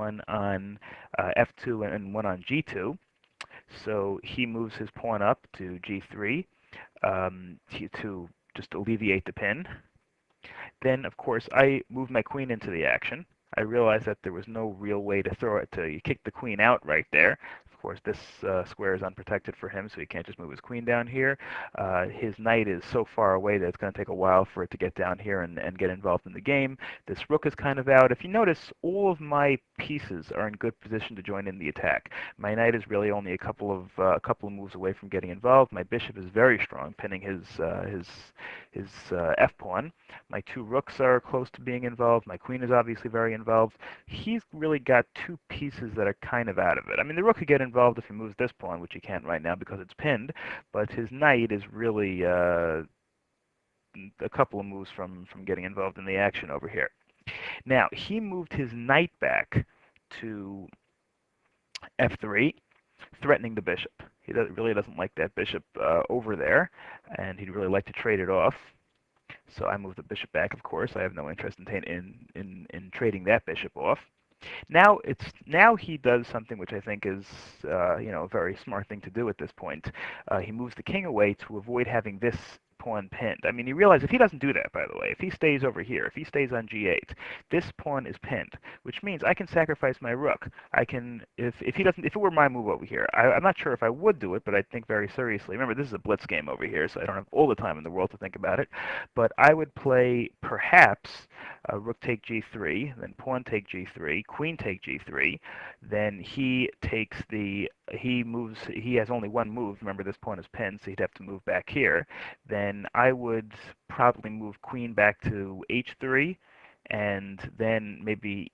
one on f2 and one on g2. So he moves his pawn up to g3 to just alleviate the pin. Then, of course, I move my queen into the action. I realized that there was no real way to throw it to kick the queen out right there. Of course, this square is unprotected for him, so he can't just move his queen down here. His knight is so far away that it's going to take a while for it to get down here and get involved in the game. This rook is kind of out. If you notice, all of my pieces are in good position to join in the attack. My knight is really only a couple of moves away from getting involved. My bishop is very strong, pinning his f pawn. My two rooks are close to being involved. My queen is obviously very involved. He's really got two pieces that are kind of out of it. I mean, the rook could get involved if he moves this pawn, which he can't right now because it's pinned, but his knight is really a couple of moves from getting involved in the action over here. Now, he moved his knight back to f3, threatening the bishop. He really doesn't like that bishop over there, and he'd really like to trade it off. So I move the bishop back, of course. I have no interest in trading that bishop off. Now he does something which I think is a very smart thing to do at this point. He moves the king away to avoid having this pawn pinned. I mean, you realize if he doesn't do that, by the way, if he stays over here, if he stays on g8, this pawn is pinned, which means I can sacrifice my rook. I can, if it were my move over here, I'm not sure if I would do it, but I think very seriously. Remember, this is a blitz game over here, so I don't have all the time in the world to think about it. But I would play perhaps rook take g3, then pawn take g3, queen take g3, then he has only one move. Remember, this pawn is pinned, so he'd have to move back here. Then I would probably move queen back to h3, and then maybe,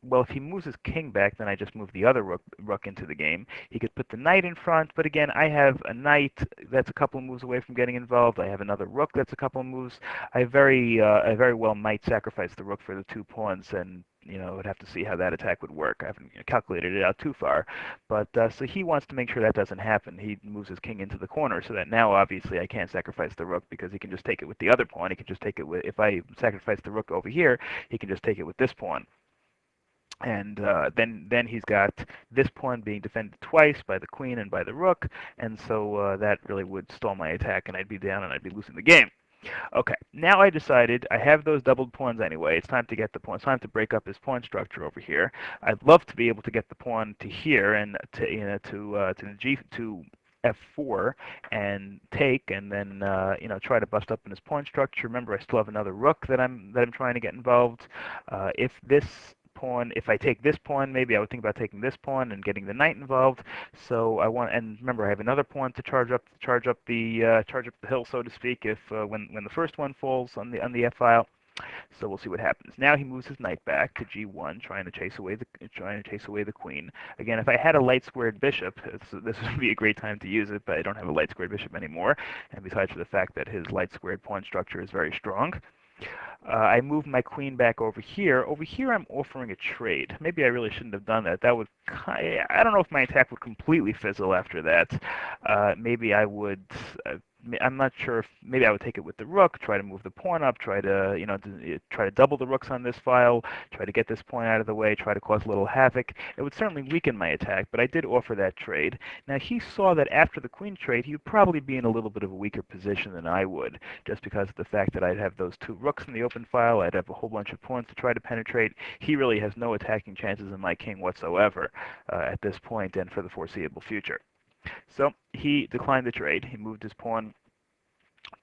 well, if he moves his king back, then I just move the other rook into the game. He could put the knight in front, but again, I have a knight that's a couple of moves away from getting involved. I have another rook that's a couple of moves. I very well might sacrifice the rook for the two pawns, and would have to see how that attack would work. I haven't calculated it out too far, but so he wants to make sure that doesn't happen. He moves his king into the corner, so that now obviously I can't sacrifice the rook because he can just take it with the other pawn. He can just take it with, if I sacrifice the rook over here, he can just take it with this pawn. And then he's got this pawn being defended twice by the queen and by the rook, and so that really would stall my attack, and I'd be down and I'd be losing the game. Okay, now I decided I have those doubled pawns anyway. It's time to get the pawn. It's time to break up his pawn structure over here. I'd love to be able to get the pawn to here and to f4 and take, and then try to bust up in his pawn structure. Remember, I still have another rook that I'm trying to get involved. If I take this pawn, maybe I would think about taking this pawn and getting the knight involved. So and remember, I have another pawn to charge up the hill, so to speak, if when the first one falls on the f file. So we'll see what happens. Now he moves his knight back to g1, trying to chase away the queen. Again, if I had a light squared bishop, this would be a great time to use it, but I don't have a light squared bishop anymore. And besides for the fact that his light squared pawn structure is very strong. I move my queen back over here. Over here, I'm offering a trade. Maybe I really shouldn't have done that. I don't know if my attack would completely fizzle after that. Maybe I would. I'm not sure if maybe I would take it with the rook, try to move the pawn up, try to double the rooks on this file, try to get this pawn out of the way, try to cause a little havoc. It would certainly weaken my attack, but I did offer that trade. Now he saw that after the queen trade, he would probably be in a little bit of a weaker position than I would, just because of the fact that I'd have those two rooks in the open file, I'd have a whole bunch of pawns to try to penetrate. He really has no attacking chances in my king whatsoever at this point and for the foreseeable future. So he declined the trade. He moved his pawn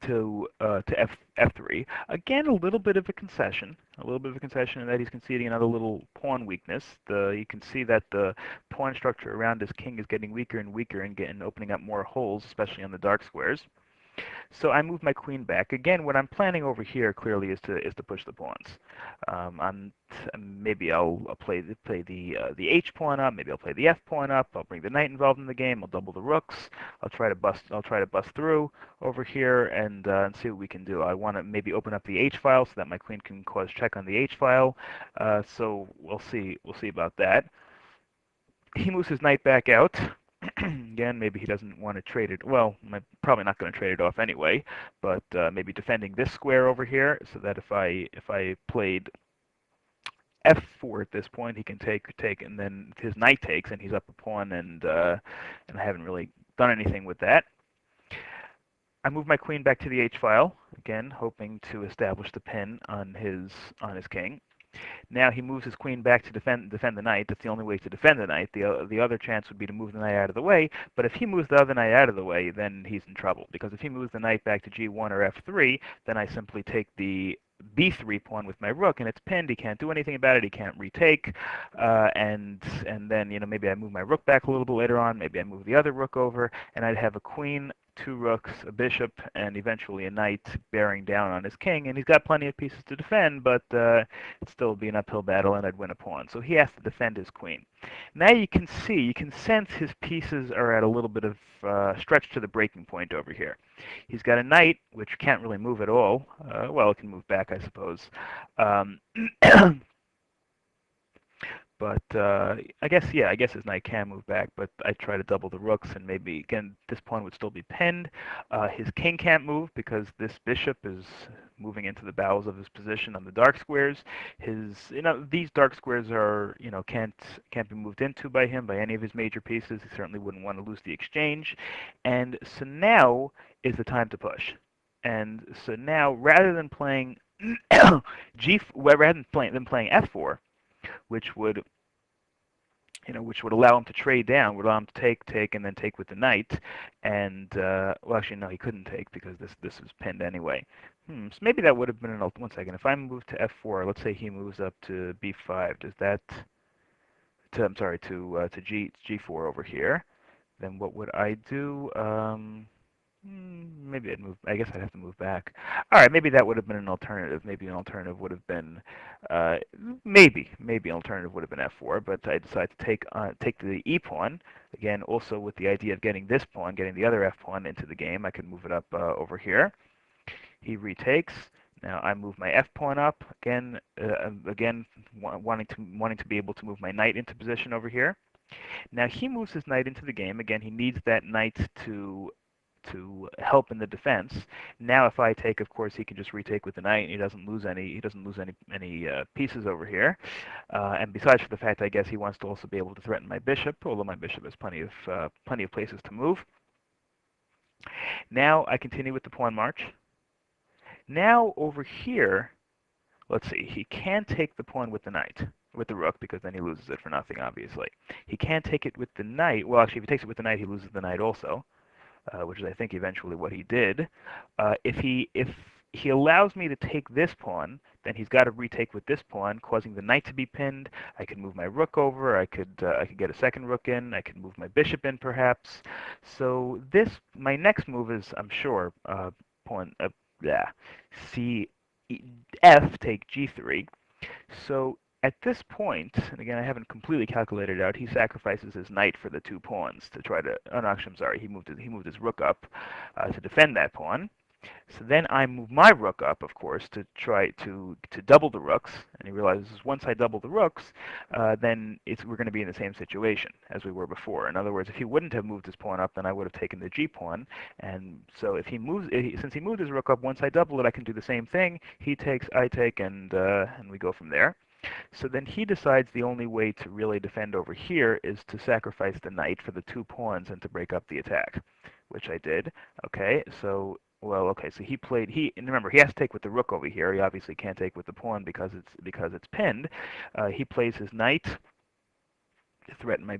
to f3. Again, a little bit of a concession. In that he's conceding another little pawn weakness. You can see that the pawn structure around his king is getting weaker and weaker and opening up more holes, especially on the dark squares. So I move my queen back. Again, what I'm planning over here clearly is to push the pawns. Maybe I'll play the h pawn up. Maybe I'll play the f pawn up. I'll bring the knight involved in the game. I'll double the rooks. I'll try to bust through over here and see what we can do. I want to maybe open up the h file so that my queen can cause check on the h file. So we'll see about that. He moves his knight back out. Again, maybe he doesn't want to trade it. Well, I'm probably not going to trade it off anyway, but maybe defending this square over here so that if I played f4 at this point. He can take, and then his knight takes, and he's up a pawn, and I haven't really done anything with that. I move my queen back to the h file again, hoping to establish the pin on his king. Now he moves his queen back to defend the knight. That's the only way to defend the knight. The other chance would be to move the knight out of the way. But if he moves the other knight out of the way, then he's in trouble. Because if he moves the knight back to g1 or f3, then I simply take the b3 pawn with my rook, and it's pinned. He can't do anything about it. He can't retake. And then maybe I move my rook back a little bit later on. Maybe I move the other rook over, and I'd have a queen, two rooks, a bishop, and eventually a knight bearing down on his king. And he's got plenty of pieces to defend, but it'd still be an uphill battle, and I'd win a pawn. So he has to defend his queen. Now you can sense his pieces are at a little bit of stretch to the breaking point over here. He's got a knight, which can't really move at all. Well, it can move back, I suppose. But I guess his knight can move back, but I try to double the rooks, and maybe, again, this pawn would still be pinned. His king can't move because this bishop is moving into the bowels of his position on the dark squares. These dark squares are, can't be moved into by him, by any of his major pieces. He certainly wouldn't want to lose the exchange. And so now is the time to push. And so now, rather than playing playing f4, which would allow him to trade down, would allow him to take, and then take with the knight. And well, actually, no, he couldn't take because this was pinned anyway. So maybe that would have been an one second. If I move to f4, let's say he moves up to b5. Does that? I'm sorry, to g4 over here. Then what would I do? Maybe I'd move. I guess I'd have to move back. All right, maybe that would have been an alternative. Maybe an alternative would have been, maybe an alternative would have been f4. But I decided to take the e pawn again, also with the idea of getting this pawn, getting the other f pawn into the game. I could move it up over here. He retakes. Now I move my f pawn up again. Wanting to be able to move my knight into position over here. Now he moves his knight into the game. Again, he needs that knight to help in the defense. Now, if I take, of course, he can just retake with the knight, and he doesn't lose any pieces over here. And besides for the fact, I guess he wants to also be able to threaten my bishop, although my bishop has plenty of places to move. Now I continue with the pawn march. Now over here, let's see, he can take the pawn with the knight, with the rook, because then he loses it for nothing, obviously. He can't take it with the knight. Well, actually, if he takes it with the knight, he loses the knight also. Which is, I think, eventually what he did. If he allows me to take this pawn, then he's got to retake with this pawn, causing the knight to be pinned. I could move my rook over. I could get a second rook in. I could move my bishop in, perhaps. So my next move is, I'm sure, pawn c f take g3. So at this point, and again, I haven't completely calculated it out, he sacrifices his knight for the two pawns to try to. Oh no, actually, I'm sorry. He moved his rook up to defend that pawn. So then I move my rook up, of course, to try to double the rooks. And he realizes once I double the rooks, then we're going to be in the same situation as we were before. In other words, if he wouldn't have moved his pawn up, then I would have taken the g pawn. And so if since he moved his rook up, once I double it, I can do the same thing. He takes, I take, and we go from there. So then he decides the only way to really defend over here is to sacrifice the knight for the two pawns and to break up the attack, which I did. Okay, so so and remember, he has to take with the rook over here. He obviously can't take with the pawn because it's pinned. He plays his knight to threaten my